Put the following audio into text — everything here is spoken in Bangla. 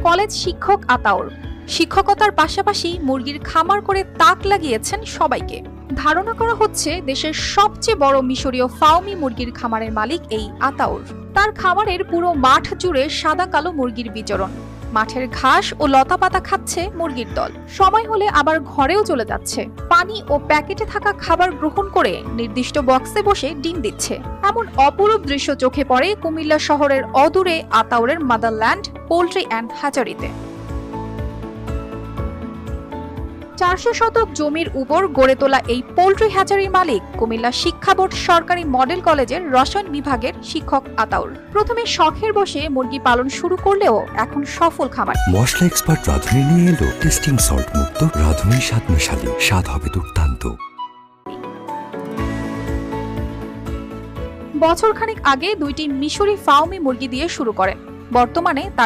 কলেজ শিক্ষক আতাউর শিক্ষকতার পাশাপাশি মুরগির খামার করে তাক লাগিয়েছেন সবাইকে। ধারণা করা হচ্ছে দেশের সবচেয়ে বড় মিশরীয় ফাউমি মুরগির খামারের মালিক এই আতাউর। তার খামারের পুরো মাঠ জুড়ে সাদা কালো মুরগির বিচরণ। মাঠের ঘাস ও লতাপাতা খাচ্ছে মুরগির দল। সময় হলে আবার ঘরেও চলে যাচ্ছে। পানি ও প্যাকেটে থাকা খাবার গ্রহণ করে নির্দিষ্ট বক্সে বসে ডিম দিচ্ছে। এমন অপরূপ দৃশ্য চোখে পড়ে কুমিল্লা শহরের অদূরে আতাউরের মাদারল্যান্ড পোল্ট্রি অ্যান্ড হ্যাচারিতে। 400 শতক জমির উপর গড়ে তোলা এই পোল্ট্রি হ্যাচারির মালিক কুমিল্লা শিক্ষা বোর্ড সরকারি মডেল কলেজের রসায়ন বিভাগের শিক্ষক আতাউর। প্রথমে শখের বসে মুরগি পালন শুরু করলেও এখন সফল খামার। মশলা এক্সপার্ট রাঁধুনি নিয়ে এলো টেস্টিং সল্ট মুক্ত রাঁধুনি স্বাদ মেশালি, স্বাদ হবে দুর্দান্ত। বছরখানেক আগে 2টি মিশরি ফাউমি মুরগি দিয়ে শুরু করেন। বর্তমানে